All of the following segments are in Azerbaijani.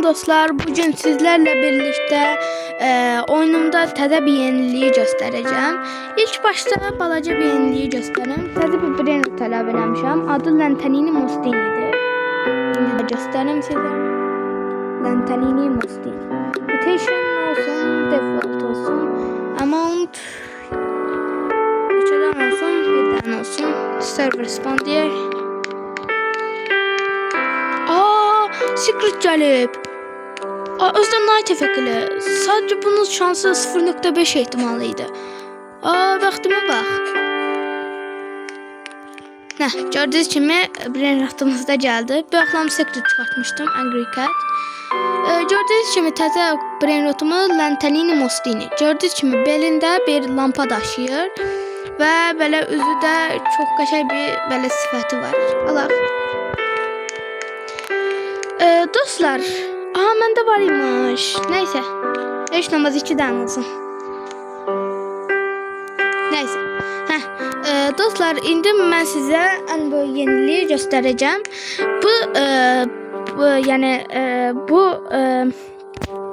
Dostlar, bugün sizlerle birlikte oyunumda təzə bir yeniliği göstereceğim. İlk başta balaca bir yeniliği göstereyim. Təzə bir brain tələb eləmişəm. Adı Lantanini Mostini'dir. Şimdi de göstereyim size. Lantanini Mostini. Mutation olsun, default olsun. Amount üçədən olsun, birdən olsun. Server spawn diye. Secret gəlib. Özdən night effectli. Sadəcə bunun şansı 0.5 ehtimalı idi. Vaxtıma bax. Gördüyünüz kimi brain rotımızda gəldi. Bu axşam secret çıxartmışdım, Angry Cat. Gördüyünüz kimi təzə brain rotumu Lantanini Mostini. Gördüyünüz kimi belində bir lampa daşıyır və belə üzüdə çox qəşəng bir belə sifəti var. Alaq. Dostlar, məndə var imiş. Neyse. Heç namaz 2-dən olsun. Neyse. Dostlar, indi mən sizə ən böyük yeniliği göstərəcəm. Bu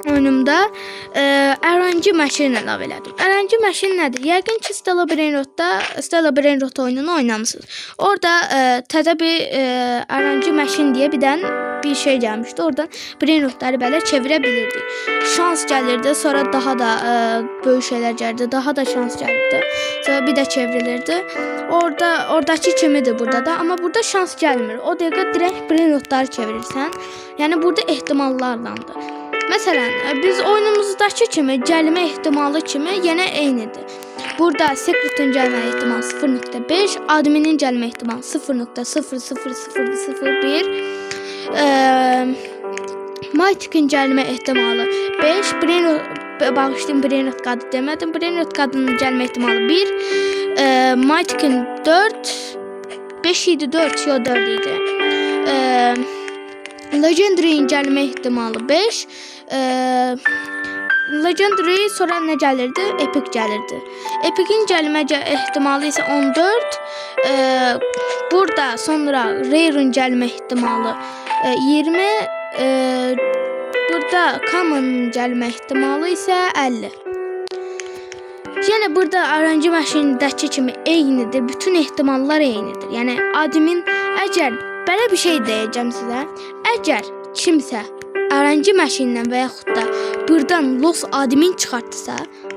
oyunumda RNG machine əlavə elədim. RNG machine nədir? Yəqin ki Stella Brain Rot oyununu oynamısınız. Orada təzə bir RNG machine diye bir şey gelmişti. Oradan brain rotları böyle çevirebilirdik. Şans gelirdi. Sonra daha da böyle şeyler gelirdi. Daha da şans gelirdi. Sonra bir de çevrilirdi. Oradaki kimidir burada da. Ama burada şans gelmir. O dakika direkt brain rotları çevirirsen. Yani burada ihtimallarlandı. Mesela biz oyunumuzdaki kimi gəlmə ihtimalı kimi yenə eynidir. Burada secret'ın gəlmə ihtimalı 0.5, adminin gəlmə ihtimalı 0.00001, Mythic'in gəlmə ihtimalı 5, brain rot qadı demədim, brain rot qadının gəlmə ihtimalı 1, Mythic'in 4, 5 idi, 4 yo 4 idi. Legendary'in gəlmə ihtimalı 5. Legendary sonra nə gəlirdi? Epic gəlirdi. Epic'in gəlmə ihtimalı isə 14. Burada sonra Rare'ın gəlmə ihtimalı 20. Burada Common gəlmə ihtimalı isə 50. Yəni burada RNG maşinindəki kimi eynidir. Bütün ehtimallar eynidir. Yəni admin əgər belə bir şey deyəcəm sizə. Əgər kimsə RNG maşinindən və yaxud da buradan Los admin çıxartsa,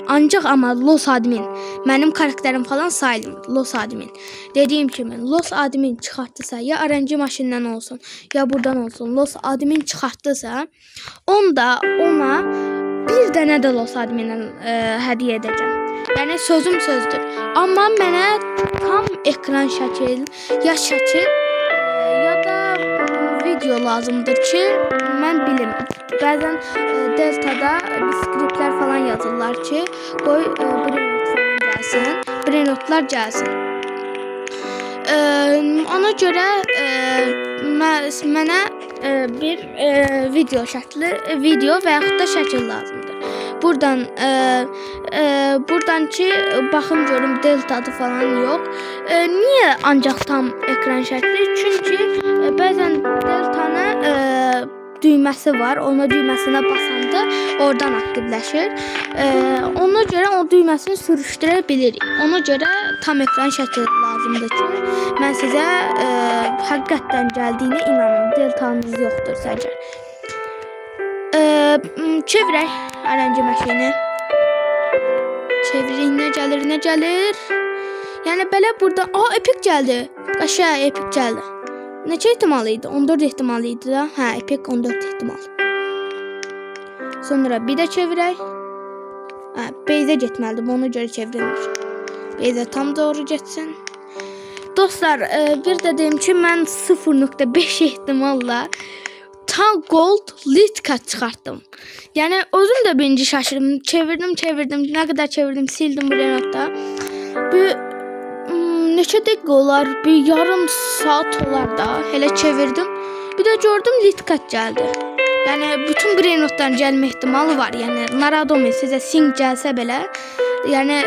ancaq amma Los admin mənim karakterim falan sayılmır. Los admin. Dediyim kimi Los admin çıxartsa ya RNG maşinindən olsun, ya buradan olsun. Los admin çıxartsa, onda ona bir dənə də Los admindən hədiyyə edəcəm. Yəni sözüm sözdür. Amma mənə tam ekran şəkil, ya şəkil ya da video lazımdır ki, mən bilim. Bəzən Delta'da skriptlər falan yazırlar ki, qoy brain notlar gəlsin. Ona görə mənə bir video və yaxud da şəkil lazımdır. Buradan ki baxın görüm Delta'da falan yox. Niyə ancaq tam ekran şəkli? Çünki bəzən Delta'nın düyməsi var. Ona düyməsinə basanda oradan aktivləşir. Ona görə o düyməsini sürüşdürə bilirik. Ona görə tam ekran şəkli lazımdır ki, mən sizə həqiqətən gəldiyinə inanın. Deltanız yoxdur səncə. Çevirək RNG maşini. Çevirik, nə gəlir? Yəni belə burada, Epic gəldi. Qaşa Epic gəldi. Neçə ehtimal idi? 14 ehtimal idi da. Epic 14 ehtimal. Sonra bir də çevirək. Beyzə getməlidir. Ona görə çevrilmiş. Beyzə tam doğru getsin. Dostlar, bir də deyim ki, mən 0.5 ehtimalla tam gold lit kat çıxartdım. Yəni özüm də birinci şaşırdım. Çevirdim. Nə qədər çevirdim, sildim brain rotda. Neçə dəqiqə olar? Bir yarım saat olar da. Elə çevirdim. Bir də gördüm lit kat gəldi. Yəni bütün brain rotdan gəlmə ehtimalı var. Yəni Naradomi sizə sync gəlsə belə, yəni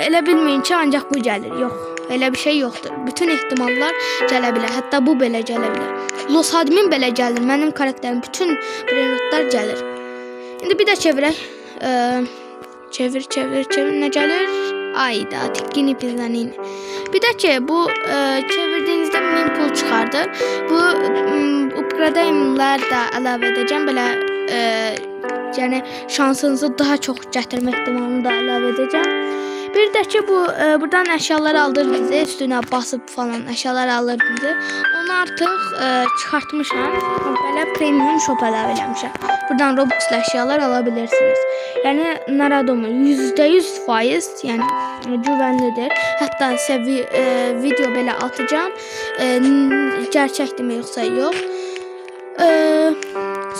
elə bilməyin ki, ancaq bu gəlir. Yox. Elə bir şey yoxdur. Bütün ehtimallar gələ bilər. Hətta bu belə gələ bilər. Los admin belə gəlir. Mənim karakterim bütün brainrotlar gəlir. İndi bir də çevirək. Çevir nə gəlir? Ayda tikkini pizzanin. Bir də ki bu çevirdiyinizdə min pul çıxardır. Bu upgrade'lar da əlavə edəcəm. Belə yəni şansınızı daha çox gətirmə ehtimalını da əlavə edəcəm. Bir də ki bu buradan əşyaları aldır bizi, üstünə basıb falan əşyalar alır bizi. Onu artıq çıxartmışam. Belə premium shop əlavə eləmişəm. Buradan Robux'la əşyalar ala bilirsiniz. Yəni Naradomu %100%, yəni güvənlidir. Hətta sizə video belə atacağım. Gerçəkdirmi yoxsa yox.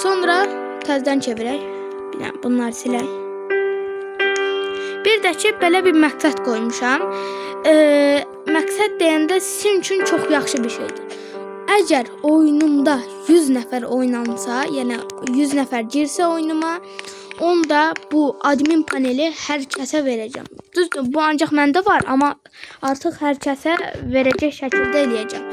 Sonra təzədən çevirək. Bunları silək. Bir də ki belə bir məqsəd qoymuşam. Məqsəd deyəndə sizin üçün çox yaxşı bir şeydir. Əgər oyunumda 100 nəfər oynansa, yəni 100 nəfər girsə oyunuma, onda bu admin paneli hər kəsə verəcəm. Düzdür, bu ancaq məndə var, amma artıq hər kəsə verəcək şəkildə eləyəcəm.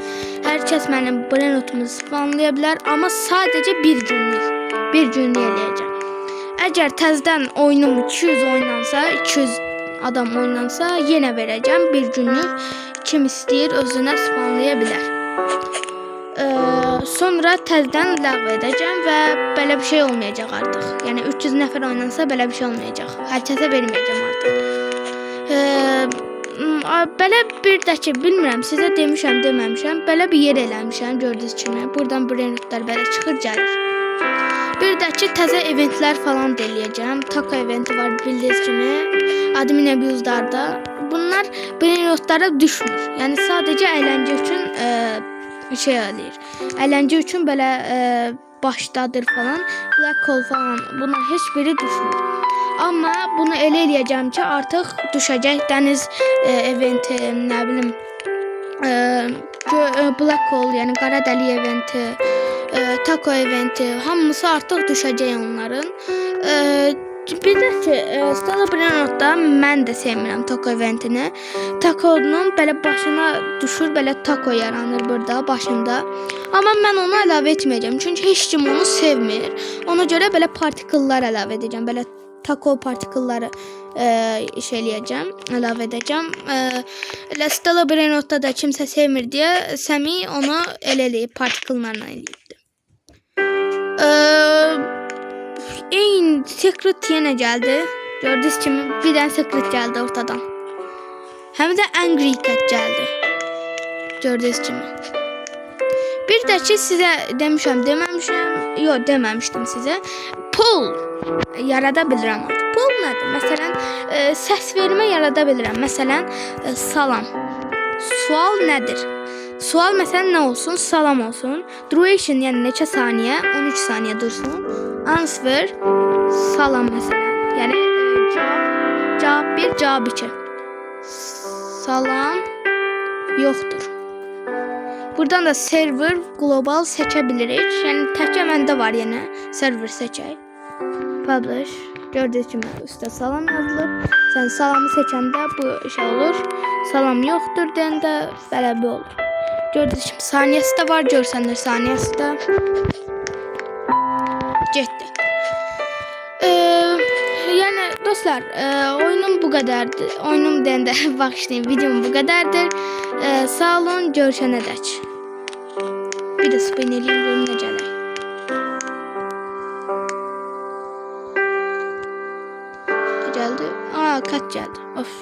Hər kəs mənim brainrotumu spamlaya bilər, amma sadəcə bir günlük eləyəcəm. Əgər təzədən oyunum 200 oynansa, 200 adam oynansa, yenə verəcəm bir günlük. Kim istəyir özünə spamlaya bilər. Sonra təzədən ləğv edəcəm və belə bir şey olmayacaq artıq. Yəni 300 nəfər oynansa belə bir şey olmayacaq. Hər kəsə verməyəcəm artıq. Belə bir də ki, bilmirəm, sizə demişəm, deməmişəm. Belə bir yer eləmişəm, gördüyünüz kimi. Buradan brainrotlar belə çıxır, gəlir. Bir də ki, təzə eventlər falan da eləyəcəm. Taco eventi var, bildiyiniz kimi. Admin abuse'larda. Bunlar brainrotlara düşmür. Yəni sadəcə əyləncə üçün şey eləyir. Əyləncə üçün belə başdadır falan. Black hole falan. Buna heç biri düşmür. Amma bunu elə eləyəcəm ki, artıq düşəcək dəniz eventi, nə bilim, Black hole, yəni qara dəli eventi, Taco eventi, hamısı artıq düşəcək onların. Bir də ki, Stella Brainrot'da mən də sevmirəm Taco eventini. Taco'nun belə başına düşür, belə taco yaranır burada, başında. Amma mən onu əlavə etməyəcəm, çünki heç kim onu sevmir. Ona görə belə partikellər əlavə edəcəm, belə taco partikelləri əlavə edəcəm. Elə Stella Brainrot'da da kimsə sevmir deyə Səmi onu elə eləyib, partikellərlə eləyibdir. Secret yenə gəldi. Gördüyünüz kimi bir dənə secret gəldi ortadan. Həm də Angry Cat gəldi. Gördüyünüz kimi. Bir də ki sizə demişəm, deməmişəm. Yox, deməmişdim sizə. Poll yarada bilirəm artıq. Poll nədir? Məsələn, səs vermə yarada bilirəm. Məsələn, salam. Sual nədir? Sual məsələn nə olsun? Salam olsun. Duration yəni neçə saniyə? 13 saniyə dursun. Answer salam məsələn. Yəni cavab 1, cavab 2. Salam yoxdur. Buradan da server global seçə bilirik. Yəni təkcə məndə var yenə. Server seçək. Publish. Gördüyünüz kimi üstə salam yazılıb. Sən salamı seçəndə bu şey olur. Salam yoxdur deyəndə belə bir olur. Gördüyünüz kimi saniyəsi də var. Görsənlər saniyəsi də. Getdi. Yəni dostlar, oyunum bu qədərdir. Oyunum deyəndə bağışlayın, videom bu qədərdir. Sağ olun, görüşənədək. Bir də spin eləyim, görün nə gəlir. Geldi. Kat geldi. Of.